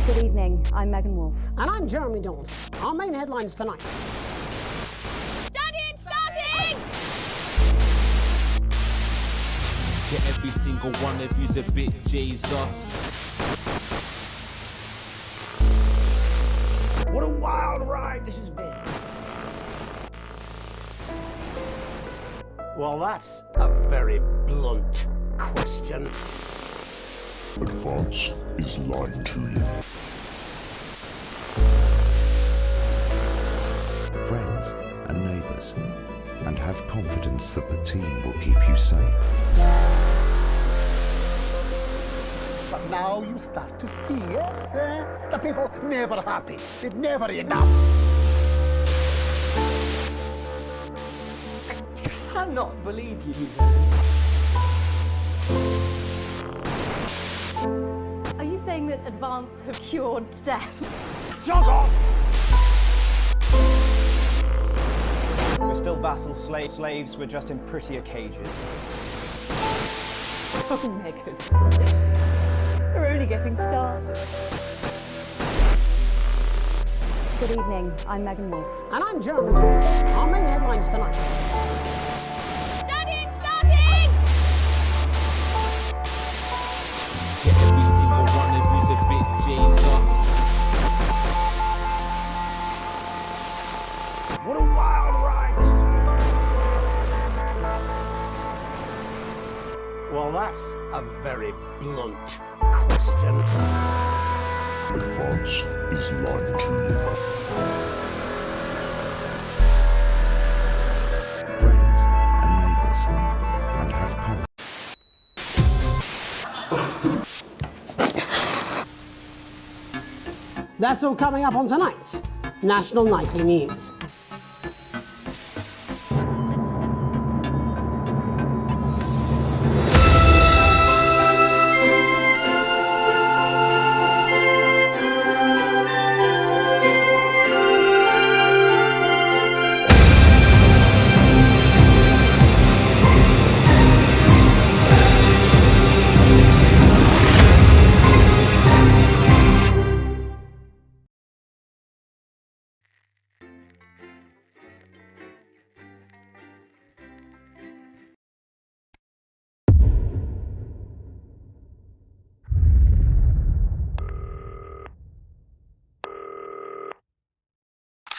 Good evening, I'm Megan Wolf. And I'm Jeremy Dalton. Our main headlines tonight. Daddy, it's starting! Yeah, every single one of you's a bit Jesus. What a wild ride this has been. Well, that's a very blunt question. Advance is lying to you. Friends and neighbours, and have confidence that the team will keep you safe. But now you start to see, yes, the people never happy. It's never enough. I cannot believe you. Are you saying that Advance have cured death? Jog off! We're still vassal slaves, we're just in prettier cages. Oh, Megan. We're only getting started. Good evening, I'm Megan Wolf. And I'm Jeremy Dalton. Our main headlines tonight. Daddy, it's starting! Yeah, every single one of you's a bit Jesus. What a wild ride this has been. Well, that's a very blunt question. Advance is lying to you. Friends and neighbours, and have confidence. That's all coming up on tonight's National Nightly News.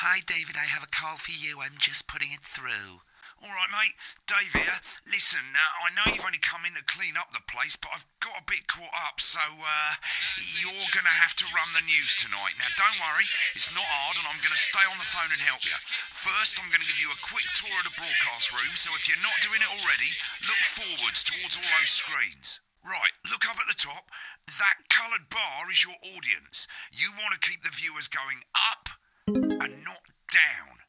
Hi, David, I have a call for you. I'm just putting it through. All right, mate. Dave here. Listen, I know you've only come in to clean up the place, but I've got a bit caught up, so you're going to have to run the news tonight. Now, don't worry. It's not hard, and I'm going to stay on the phone and help you. First, I'm going to give you a quick tour of the broadcast room, so if you're not doing it already, look forwards towards all those screens. Right, look up at the top. That coloured bar is your audience. You want to keep the viewers going up and not down.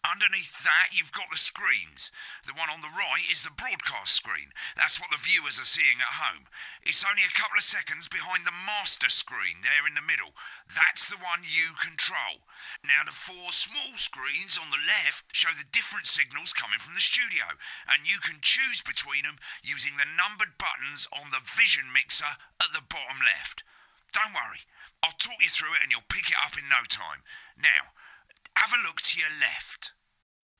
Underneath that, you've got the screens. The one on the right is the broadcast screen. That's what the viewers are seeing at home. It's only a couple of seconds behind the master screen there in the middle. That's the one you control. Now, the four small screens on the left show the different signals coming from the studio, and you can choose between them using the numbered buttons on the vision mixer at the bottom left. Don't worry, I'll talk you through it and you'll pick it up in no time. Now, have a look to your left.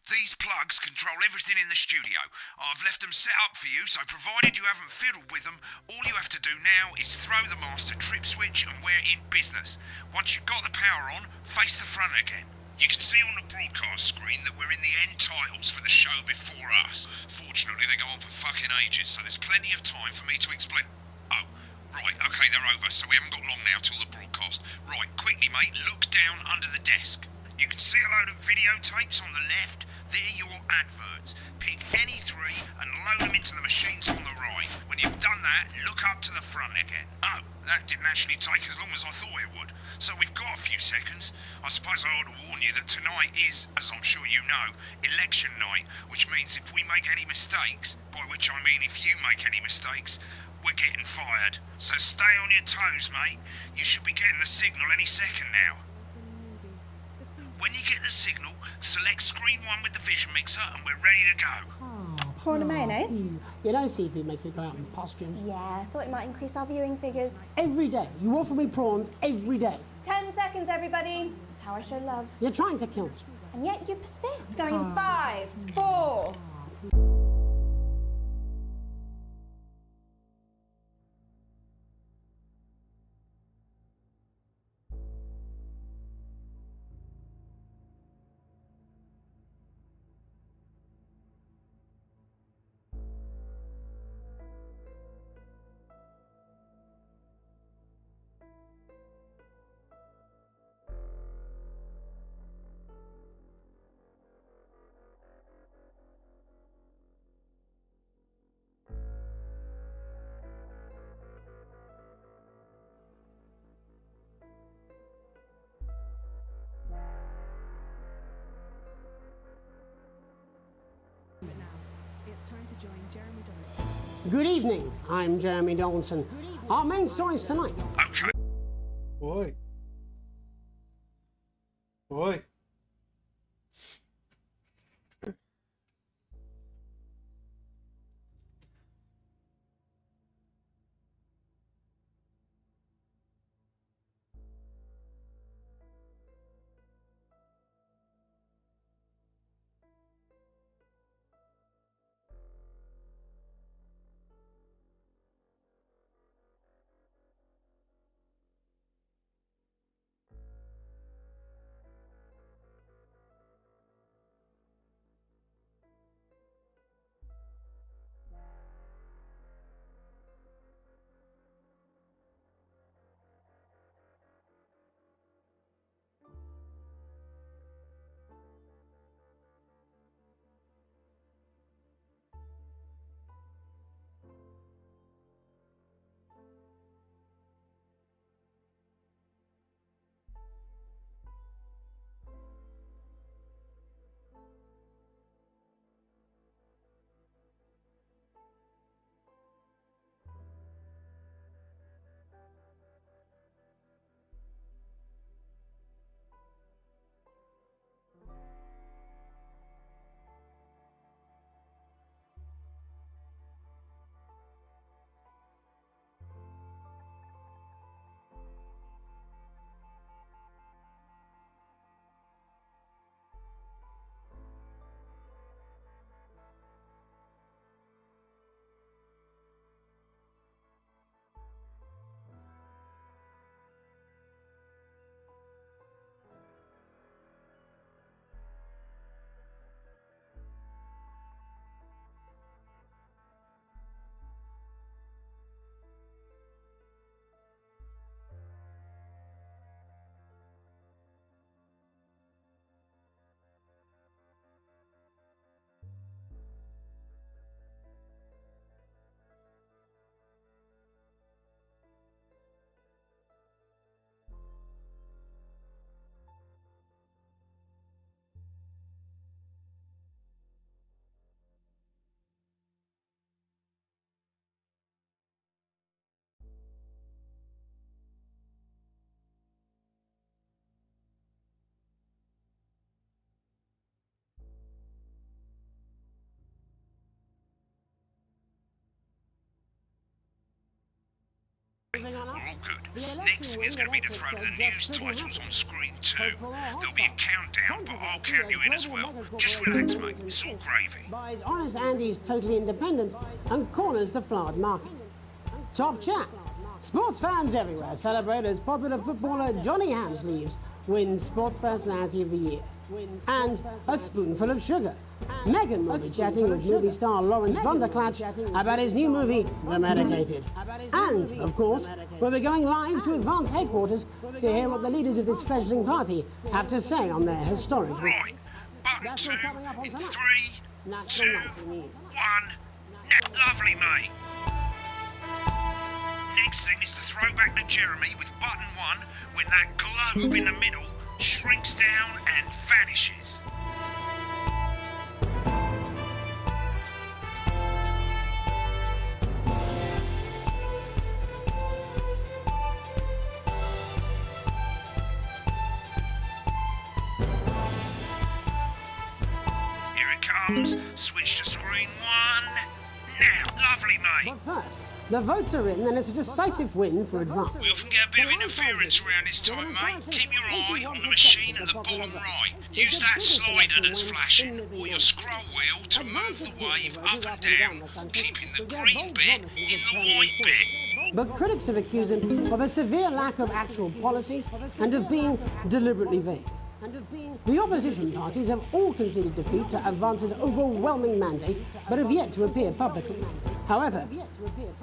These plugs control everything in the studio. I've left them set up for you, so provided you haven't fiddled with them, all you have to do now is throw the master trip switch and we're in business. Once you've got the power on, face the front again. You can see on the broadcast screen that we're in the end titles for the show before us. Fortunately, they go on for fucking ages, so there's plenty of time for me to explain. Oh, right, okay, they're over, so we haven't got long now till the broadcast. Right, quickly, mate, look down under the desk. You can see a load of videotapes on the left. They're your adverts. Pick any three and load them into the machines on the right. When you've done that, look up to the front again. Oh, that didn't actually take as long as I thought it would. So we've got a few seconds. I suppose I ought to warn you that tonight is, as I'm sure you know, election night, which means if we make any mistakes, by which I mean if you make any mistakes, we're getting fired. So stay on your toes, mate. You should be getting the signal any second now. When you get the signal, select screen 1 with the vision mixer and we're ready to go. Oh, Prawn and mayonnaise? You know seafood makes me go out in pustules. Yeah, I thought it might increase our viewing figures. Every day. You offer me prawns every day. 10 seconds, everybody. That's how I show love. You're trying to kill me. And yet you persist, going in 5, 4. It's time to join Jeremy Donaldson. Good evening. I'm Jeremy Donaldson. Our main stories tonight. Okay. Oi. Oi. We're all good. Next thing is going to be to throw the news titles on screen too. There'll be a countdown, but I'll count you in as well. Just relax, mate. It's all gravy. Buys Honest Andy's Totally Independent and corners the flowered market. Top chat. Sports fans everywhere celebrate as popular footballer Johnny Hamsleeves wins Sports Personality of the Year. And a spoonful of sugar. Meghan will be chatting with movie star Lawrence Bunderklatch about his new movie, The Medicated. And, of course, we'll be going live to Advance headquarters to hear what the leaders of this fledgling party have to say on their historic... Right. Button 2 in 3, 2, 1. Lovely, mate. Next thing is to throw back to Jeremy with button 1 when that globe in the middle shrinks down and vanishes. Here it comes. Switch to screen 1. The votes are in, and it's a decisive win for Advance. We often get a bit of interference around this time, mate. Keep your eye on the machine at the bottom right. Use that slider that's flashing, or your scroll wheel to move the wave up and down, keeping the green bit in the white bit. But critics have accused him of a severe lack of actual policies and of being deliberately vague. The opposition parties have all conceded defeat to Advance's overwhelming mandate, but have yet to appear publicly. However,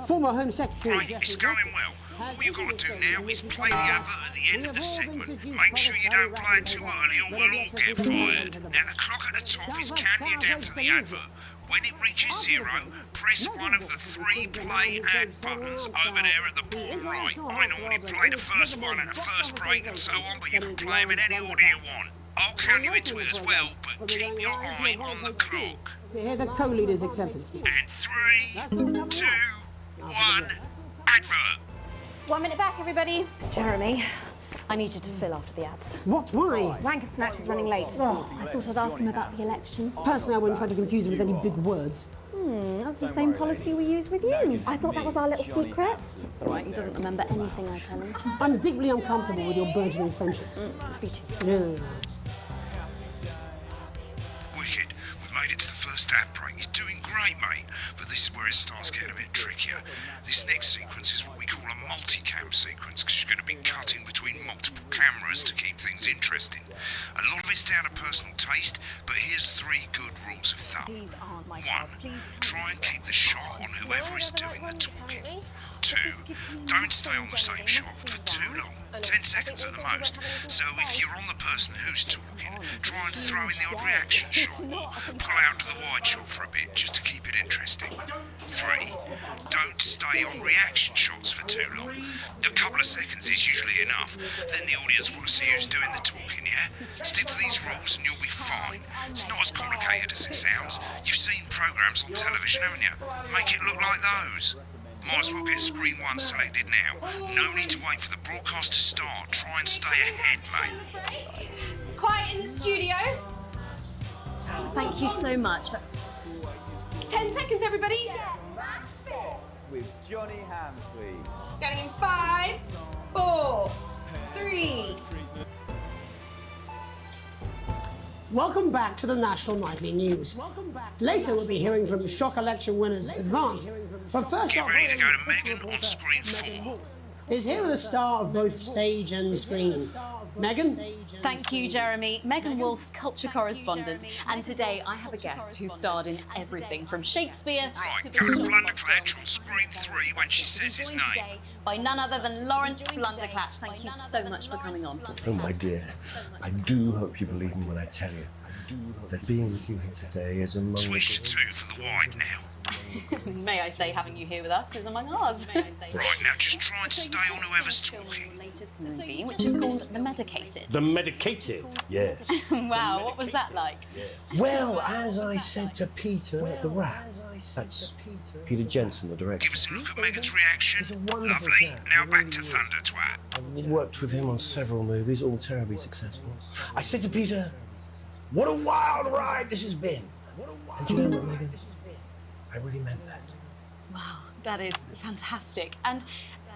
former Home Secretary... Right, it's going well. All you've got to do now is play the advert at the end of the segment. Make sure you don't play it too early or we'll all get fired. Now the clock at the top is counting you down to the advert. When it reaches 0, press one of the 3 play ad buttons over there at the bottom right. I normally play the first one at the first break and so on, but you can play them in any order you want. I'll count you into it as well, but keep your eye on the clock. To hear the co-leader's acceptance speech. And 3, 2, 1, advert. 1 minute back, everybody. Jeremy, I need you to fill after the ads. What? Why? Wanker Snatch is running late. Oh, I thought I'd ask him about the election. Personally, I wouldn't try to confuse him with any big words. That's the same policy we use with you. I thought that was our little secret. It's all right, he doesn't remember anything I tell him. I'm deeply uncomfortable with your burgeoning friendship. Me too. Yeah. Wicked. We've made it to the first ad break. You're doing great, mate. But this is where it starts getting a bit trickier. This next sequence is what we call a multicam sequence, because you're going to be cutting between multiple cameras to keep things interesting. A lot of it's down to personal taste, but here's 3 good rules of thumb. These aren't my 1. cards. Please Try and keep the shot on whoever is doing the talking. 2. Don't stay on the same shot for too long. 10 seconds at the most. So if you're on the person who's talking, try and throw in the odd reaction shot or pull out to the wide shot for a bit just to keep it interesting. 3. Don't stay on reaction shots for too long. A couple of seconds is usually enough. Then the audience want to see who's doing the talking, yeah? Stick to these rules and you'll be fine. It's not as complicated as it sounds. You've seen programs on television, haven't you? Make it look like those. Might as well get screen 1 selected now. No need to wait for the broadcast to start. Try and stay ahead, mate. Quiet in the studio. Thank you so much. 10 seconds, everybody. With Johnny Hamsleeve. Going in 5, 4, 3. Welcome back to the National Nightly News. Later, we'll be hearing from shock election winners Advance. But first, Get ready to go to Megan on screen 4. Is here with a star of both stage and screen. Megan? Thank you, Jeremy. Megan Wolfe, culture correspondent. And today I have a guest who starred in everything from Shakespeare Right, to go to the Blunderclatch on screen 3 when she says his joined name. today by none other than Lawrence Blunderclatch. Thank you so much for coming on. Oh, my dear, I do hope you believe me when I tell you that being with you here today is among Switch to 2 for the wide now. May I say, having you here with us is among ours. Right, now just try and stay on whoever's talking. Latest movie, which is called The Medicated. The medicated, yes. Wow, what was that like? Well, as I said to Peter at the Rat, that's Peter Jensen, the director. Give us a look at Megan's reaction. Lovely. Now back to Thunder Twat. I've worked with him on several movies, all terribly successful. I said to Peter, what a wild ride this has been. And you know what, Megan? I really meant that. Wow, that is fantastic. And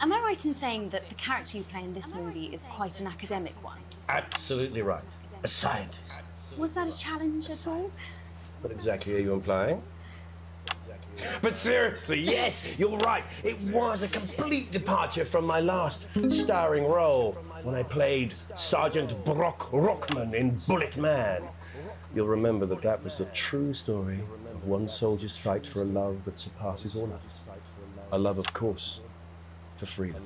am I right in saying that the character you play in this movie is quite an academic one? Absolutely right. A scientist. Was that a challenge at all? What exactly are you implying? But seriously, yes, you're right. It was a complete departure from my last starring role when I played Sergeant Brock Rockman in Bullet Man. You'll remember that that was the true story of one soldier's fight for a love that surpasses all others. A love, of course, for freedom.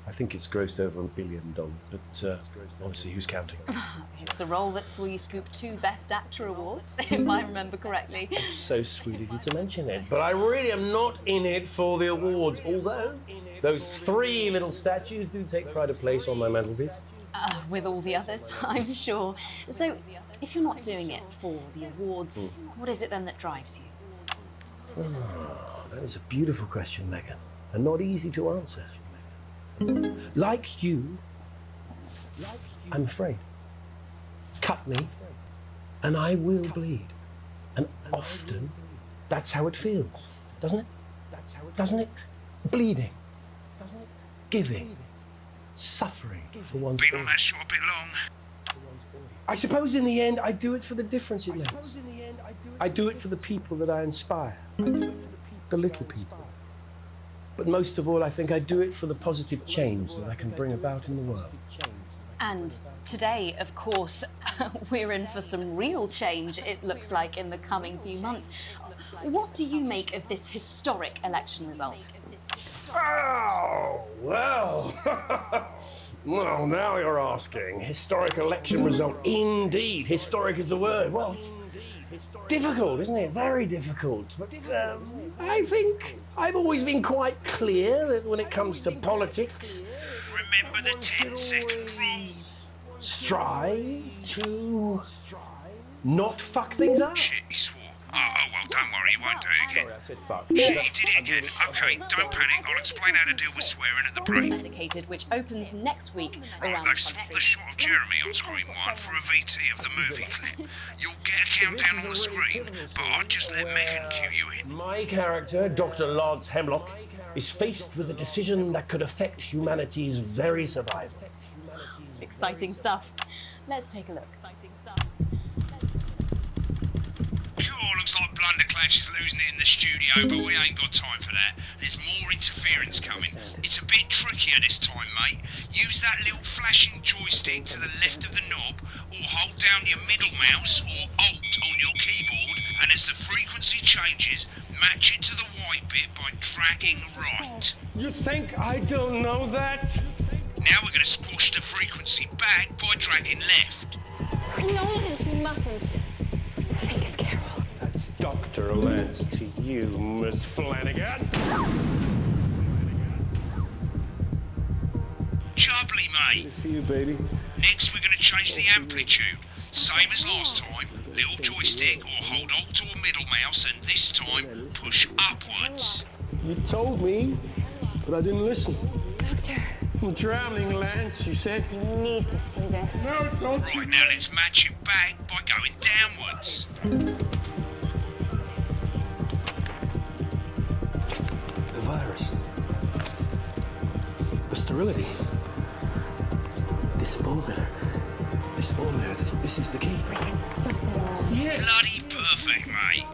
I think it's grossed over $1 billion, but honestly, who's counting? It's a role that saw you scoop 2 Best Actor awards, if I remember correctly. It's so sweet of you to mention it, but I really am not in it for the awards, although those 3 little statues do take pride of place on my mantelpiece. With all the others, I'm sure. So, if you're not doing it for the awards, what is it then that drives you? Oh, that is a beautiful question, Megan, and not easy to answer. Like you, I'm afraid. Cut me, and I will bleed. And often, that's how it feels, doesn't it? Doesn't it? bleeding, giving, suffering for one's Been on that shot a bit long. I suppose in the end, I do it for the difference it makes. I do it for the people that I inspire, the little people. But most of all, I think I do it for the positive change that I can bring about in the world. And today, of course, we're in for some real change, it looks like, in the coming few months. What do you make of this historic election result? Oh, well. Well, now you're asking. Historic election result. Indeed. Historic is the word. Well, it's difficult, isn't it? Very difficult. But I think I've always been quite clear that when it comes to politics, Remember the 10-second rule. strive to not fuck things up. Shit, he swore. Oh, well, don't worry, he won't do it again. Sorry, I said fuck. Shit, he did it again. Okay, don't panic. I'll explain how to deal with swearing at the break. Dedicated, which opens next week Right, around they've the swapped the country. shot of Jeremy on screen 1 for a VT of the movie clip. You'll get a countdown on the screen, but I'll just let Megan cue you in. My character, Dr. Lance Hemlock, is faced with a decision that could affect humanity's very survival. Exciting stuff. Let's take a look. Exciting stuff. Cool, looks like Blunderclash is losing it in the studio, but we ain't got time for that. There's more interference coming. It's a bit trickier this time, mate. Use that little flashing joystick to the left of the knob, or hold down your middle mouse or Alt on your keyboard, and as the frequency changes, match it to the white bit by dragging right. You think I don't know that? Now we're going to squash the frequency back by dragging left. Nolans, we mustn't. Think of Carol. That's Dr. Lance to you, Miss Flanagan. Jubbly, mate. For you, baby. Next, we're going to change the amplitude. Same as last time. Little joystick or hold Alt or middle mouse, and this time push upwards. You told me, but I didn't listen. Doctor, I'm drowning, Lance, you said. you need to see this. No, don't Right, now let's match it back by going downwards. The virus. The sterility. This formula. This is the key. Stop it all. Yes! Bloody perfect, mate.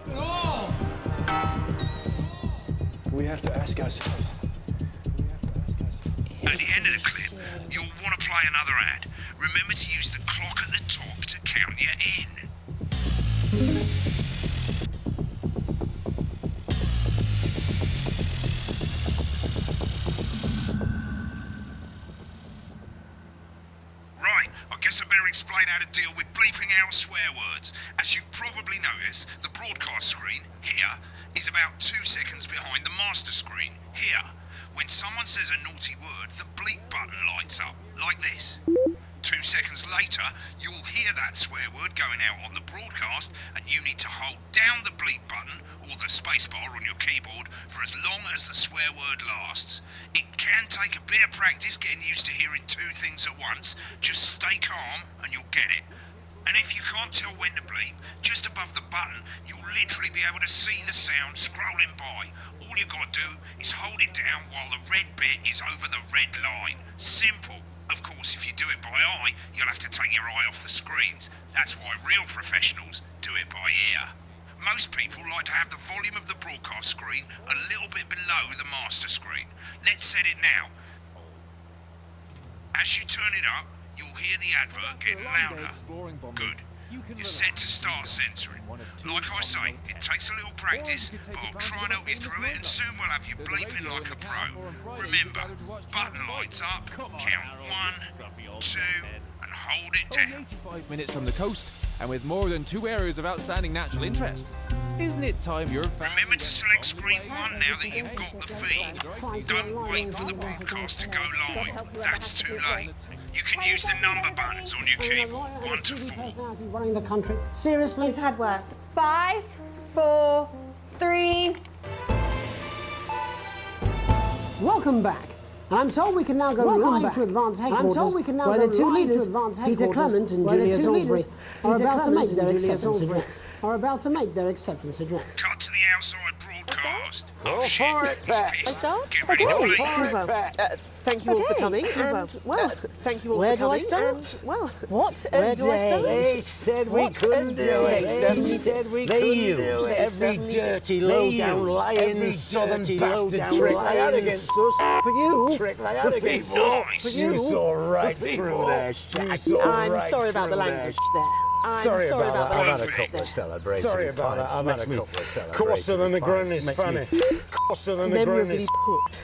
We have to ask ourselves. At the end of the clip, you'll want to play another ad. Remember to use the clock at the top to count you in. Right, I guess I better explain how to deal with bleeping out swear words. As you've probably noticed, the broadcast screen, here, is about 2 seconds behind the master screen, here. When someone says a naughty word, the bleep button lights up, like this. 2 seconds later, you'll hear that swear word going out on the broadcast, and you need to hold down the bleep button, or the spacebar on your keyboard, for as long as the swear word lasts. It can take a bit of practice getting used to hearing 2 things at once. Just stay calm, and you'll get it. And if you can't tell when to bleep, just above the button, you'll literally be able to see the sound scrolling by. All you gotta do is hold it down while the red bit is over the red line. Simple. Of course, if you do it by eye, you'll have to take your eye off the screens. That's why real professionals do it by ear. Most people like to have the volume of the broadcast screen a little bit below the master screen. Let's set it now. As you turn it up, you'll hear the advert getting louder. Good. You're set to start censoring. Like I say, it takes a little practice, but I'll try and help you through it, and soon we'll have you bleeping like a pro. Remember, button lights up, count 1, 2, and hold it down. 85 minutes from the coast, and with more than 2 areas of outstanding natural interest. Isn't it time your Remember to select screen 1 now that you've got the feed. Don't wait for the broadcast to go live. That's too late. You can use the number buttons on your keyboard, 1 to 4. Running the country. Seriously? We've had worse. 5, 4, 3. Welcome back. And I'm told we can now go live to Advance Headquarters, where the two leaders, Peter Clement and Julia Salisbury, are about to make their acceptance address. Cut to the outside broadcast. podcast. Go Oh shit, for it, he's Pat. pissed. Start? Get ready to Okay. leave. Well, thank you all for coming. And, well, thank you all for coming. And, well, what a day. They said we What couldn't a do day. it. They said we They couldn't used do it. every Certainly dirty, did. low-down, They lying, every southern dirty, bastard low-down, trick they had lying against us. But you, trick they had against Nice. us. You saw right through their shit. I'm sorry about the language there. I'm sorry about I've had a language couple there. of celebrating Sorry about pints. that. I've had Makes a me couple of celebrating coarser than the pints. ground is Makes me funny. Coarser than the ground memorably is... put.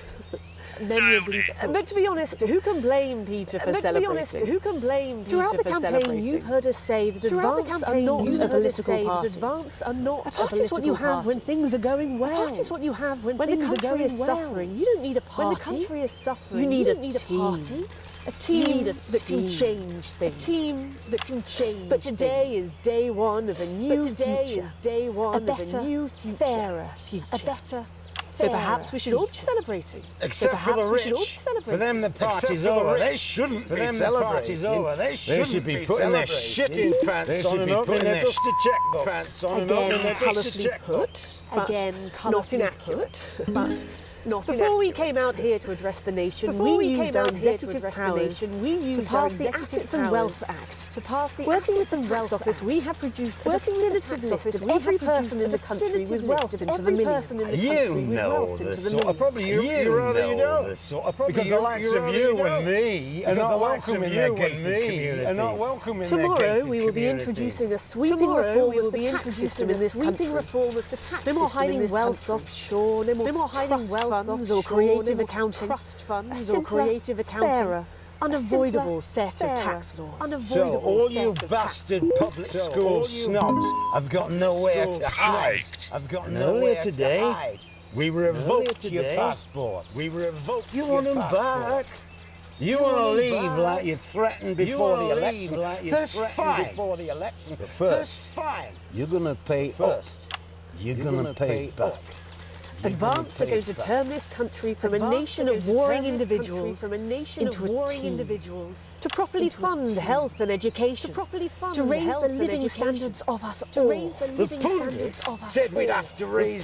Memorably put. But to be honest, who can blame Peter for celebrating? To be honest, who can blame Peter Throughout the for campaign, celebrating? you've heard us say that advance are not a political party. Advance are not A party is what you have when things are going well. That is what you have when the things are country going is well. suffering. You don't need a party. When the country is suffering, You need you a don't need a team. party. A team that can change things. A team that can change. But today is day one of a new future. Day one of a new future. Fairer future. A better. So perhaps we should all be celebrating. Except for the rich. For them the party's over. They shouldn't be celebrating. They should be putting their shit in pants on and opening their dusty checkbook. Pants on and opening their dusty checkbook. Again, not inaccurate, but not before we came out here to address the nation, we used our executive powers to pass the Assets and Wealth Act. To pass the Working with the Tax Office, we have produced a definitive list of every person in the country with wealth into the millions. You know the sort of probably you rather you don't. Because the likes of you and me are not welcome in their gated community. Tomorrow we will be introducing a sweeping reform of the tax system in this country. No more hiding wealth offshore. No more hiding wealth funds or creative accounting. Trust funds or creative accounting. Fairer, unavoidable set of tax laws. So all you bastard public school snobs have got nowhere to hide. I've got nowhere today. To hide. We revoked your passport. We revoked your passport. You want them back? You want to leave like you threatened before the election. That's fine. Before the election. But first, you're going to pay first. You're going to pay back. Advance are going to turn this country from a nation of warring individuals into a team. To properly fund health and education. To raise the living standards of us all. The pundits said we'd have to raise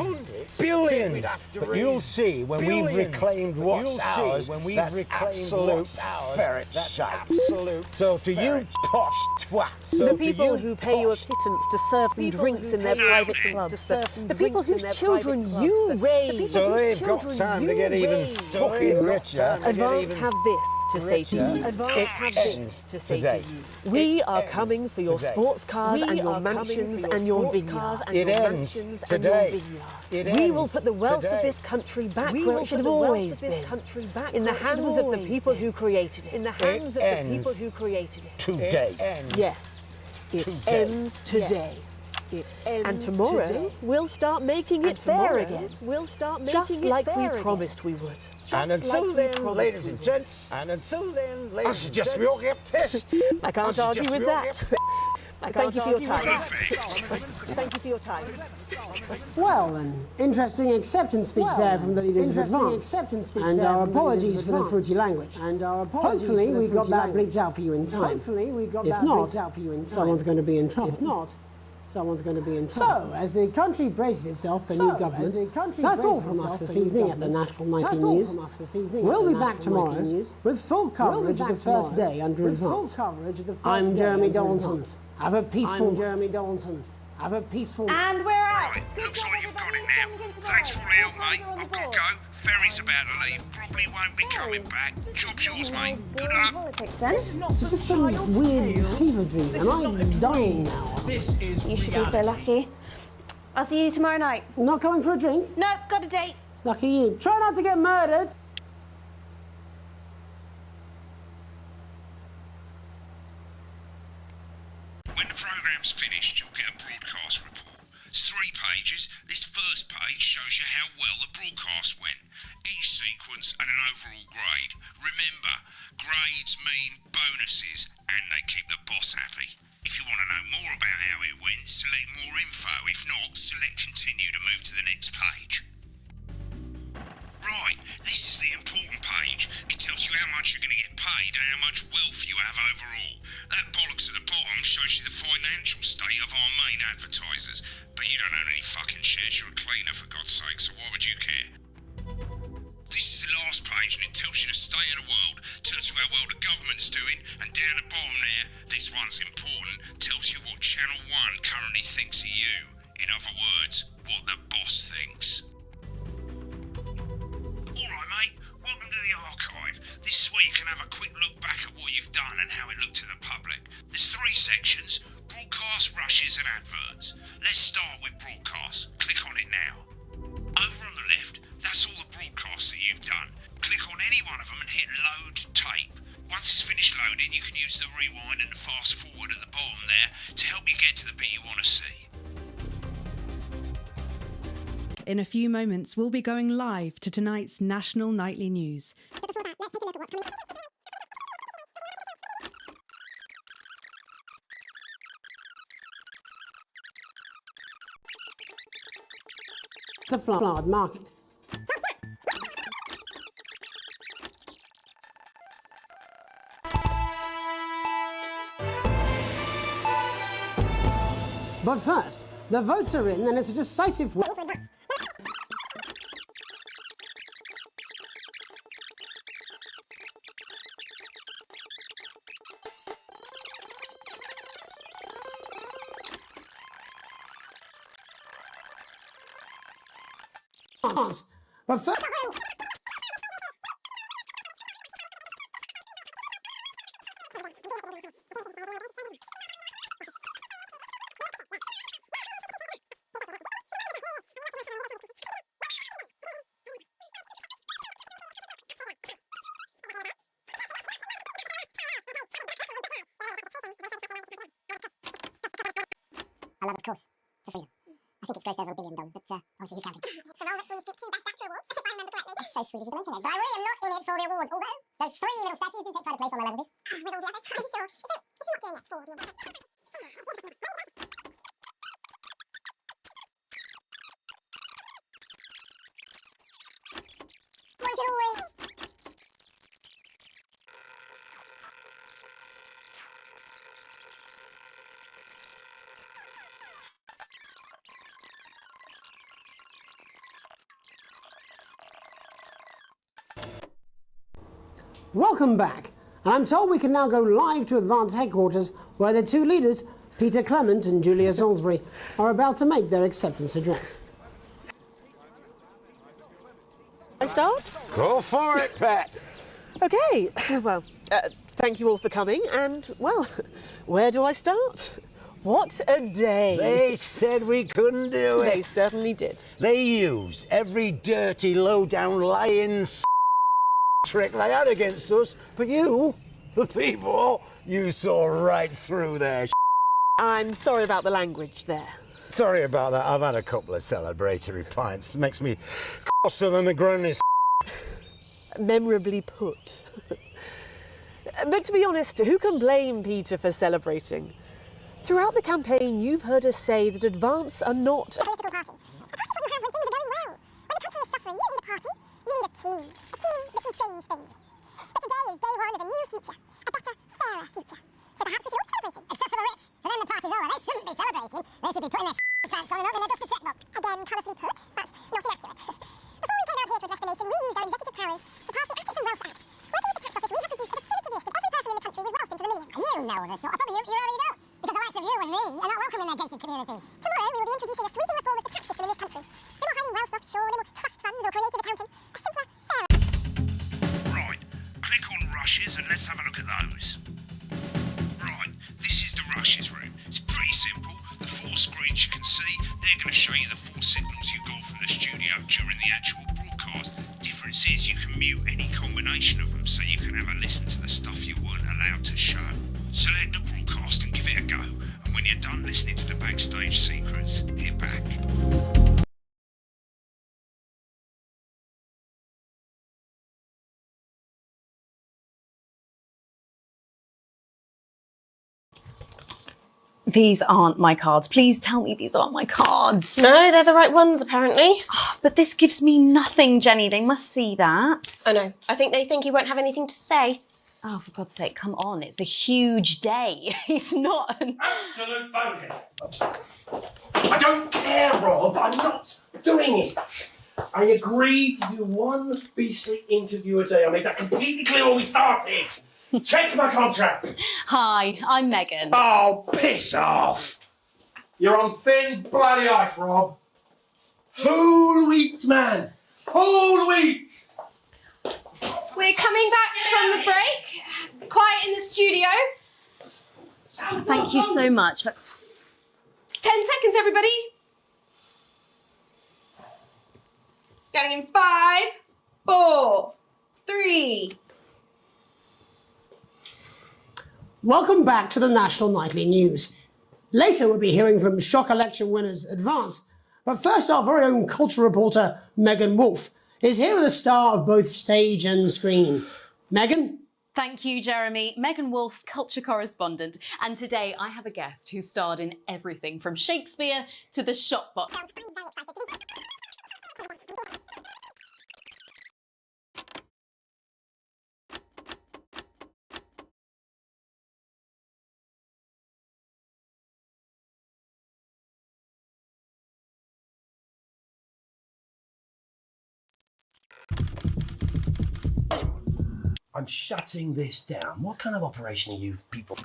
billions. But you'll see when we've reclaimed what's ours, that's absolute ferret shite. So to you posh twats. The people who pay you a pittance to serve them drinks in their private clubs. The people whose children you raise. So they've got time to get even fucking richer. Advance have this to say to you. Advance have this to say to you. We are coming for your sports cars and your mansions and your vineyards. It ends today. We will put the wealth of this country back where it should have always been. In the hands of the people who created it. In the hands of the people who created it. Today. Yes, it ends today. And tomorrow we'll start making it fair again. Just like we promised we would. And until then, ladies and gents, I suggest we all get pissed. I can't argue with that. Thank you for your time. Thank you for your time. Well, an interesting acceptance speech there from the leaders of Advance. And our apologies for the fruity language. Hopefully we got that bleeped out for you in time. If not, someone's going to be in trouble. So, as the country braces itself for new government, that's all from us this evening at the National Nightly News. We'll be back tomorrow with full coverage of the first day under Advance. I'm Jeremy Donaldson. Have a peaceful And we're out. Right, looks like you've got it now. Thanks for all the help, mate. I've got to go. Ferry's about to leave. Probably won't be coming back. Job's yours, mate. Good luck. This is not This is some weird fever dream, and I'm dying now. You should be so lucky. I'll see you tomorrow night. Not coming for a drink? No, got a date. Lucky you. Try not to get murdered. When the programme's finished, you'll get a broadcast report. It's 3 pages. This first page shows you how well the broadcast went. Each sequence and an overall grade. Remember, grades mean bonuses, and they keep the boss happy. If you want to know more about how it went, select more info. If not, select continue to move to the next page. Right, this is the important page. It tells you you how much you're going to get paid and how much wealth you have overall. That bollocks at the bottom shows you the financial state of our main advertisers. But you don't own any fucking shares, you're a cleaner for God's sake, so why would you care? This is the last page and it tells you the state of the world, tells you how well the government's doing, and down the bottom there, this one's important, tells you what Channel 1 currently thinks of you. In other words, what the boss thinks. Alright mate, welcome to the archive. This is where you can have a quick look back at what you've done and how it looked to the public. There's 3 sections: broadcast, rushes and adverts. Let's start with broadcast. Click on it now. Over on the left, that's all the broadcasts that you've done. Click on any one of them and hit load tape. Once it's finished loading, you can use the rewind and the fast forward at the bottom there to help you get to the bit you want to see. In a few moments, we'll be going live to tonight's national nightly news. But before that, let's take a look at what's coming up. The flood market. But first, the votes are in and it's a decisive win. But first, I love, of course, for freedom. I think it's grossed over $1 billion, but obviously who's counting? It's a role that sees 2 Best Actor awards, if I remember correctly. It's so sweet of you to mention it, but I really am not in it for the awards, although those 3 little statues do take pride of place on my level. With all the others, I'm sure. So, if you're not doing it for the awards... Won't you always... welcome back. And I'm told we can now go live to Advance headquarters where the 2 leaders, Peter Clement and Julia Salisbury, are about to make their acceptance address. I start? Go for it, Pet. Okay, well, thank you all for coming, and, well, where do I start? What a day! They said we couldn't do it. They certainly did. They used every dirty, low-down, lying trick they had against us, but you, the people, you saw right through their I'm sorry about the language there. Sorry about that. I've had a couple of celebratory pints. It makes me crosser than a granny. Memorably put. But to be honest, who can blame Peter for celebrating? Throughout the campaign, you've heard us say that Advance are not a political party. A party's what you have when things are going well. When the country is suffering, you don't need a party, you need a team. A team that can change things. But today is day 1 of a new future. A better, fairer future. So perhaps we should all be celebrating. Except for the rich. For them the party's over. They shouldn't be celebrating. They should be putting their pants on and not in their dusty checkbox. Again, colourfully put, but not inaccurate. Before we came out here to address the nation, we used our executive powers to pass the Assets and Wealth Act. Working with the tax office, we have produced a definitive list of every person in the country with wealth into the millions. You know this, or probably you already don't. Because the likes of you and me are not welcome in their gated communities. Tomorrow we will be introducing a sweeping reform of the tax system in this country. No more hiding wealth offshore, no more trust funds or creative accounting. A simpler, fairer... Right, click on rushes and let's have a look at those. Right, this is the rushes room. It's pretty simple. The 4 screens you can see, they're going to show you the 4 signals you got from the studio during the actual broadcast. Difference is you can mute any combination of them so you can have a listen to the stuff you weren't allowed to show. Select the broadcast and give it a go, and when you're done listening to the backstage secrets, hit back. These aren't my cards. Please tell me these aren't my cards. No, they're the right ones, apparently. But this gives me nothing, Jenny. They must see that. I know. I think they think he won't have anything to say. Oh, for God's sake, come on. It's a huge day. He's not an... Absolute bonehead. I don't care, Rob. I'm not doing it. I agreed to do one beastly interview a day. I made that completely clear when we started. Check my contract. Hi, I'm Megan. Oh, piss off. You're on thin, bloody ice, Rob. Whole wheat, man. Whole wheat. We're coming back from the break. Quiet in the studio. Thank you so much. 10 seconds, everybody. Going in 5, 4, 3. Welcome back to the National Nightly News. Later we'll be hearing from shock election winners Advance. But first our very own culture reporter Megan Wolfe is here with a star of both stage and screen. Megan? Thank you, Jeremy. Megan Wolfe, culture correspondent. And today I have a guest who starred in everything from Shakespeare to the shop box. I'm shutting this down. What kind of operation are you people?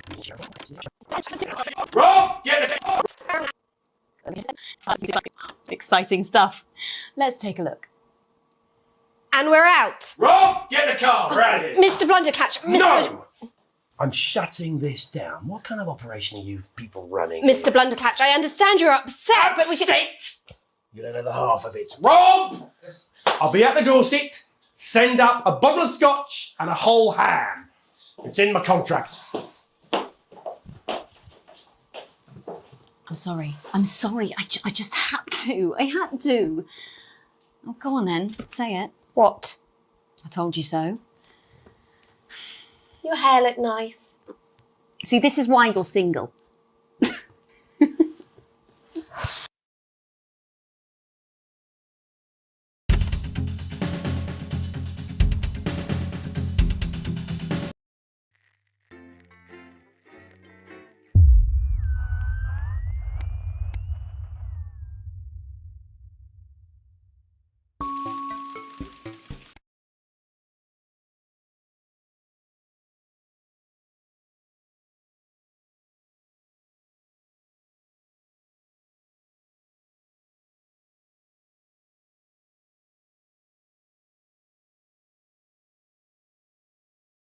Rob, get it! Exciting stuff. Let's take a look. And we're out. Rob, get the car. We're out of here. Mr. Blundercatch. No! I'm shutting this down. What kind of operation are you people running? Mr. Blundercatch, I understand you're upset, but we can... Upset? You don't know the half of it. Rob! I'll be at the Dorset. Send up a bottle of scotch and a whole ham. It's in my contract. I'm sorry. I'm sorry. I just had to. I had to. Oh, go on then. Say it. What? I told you so. Your hair looked nice. See, this is why you're single.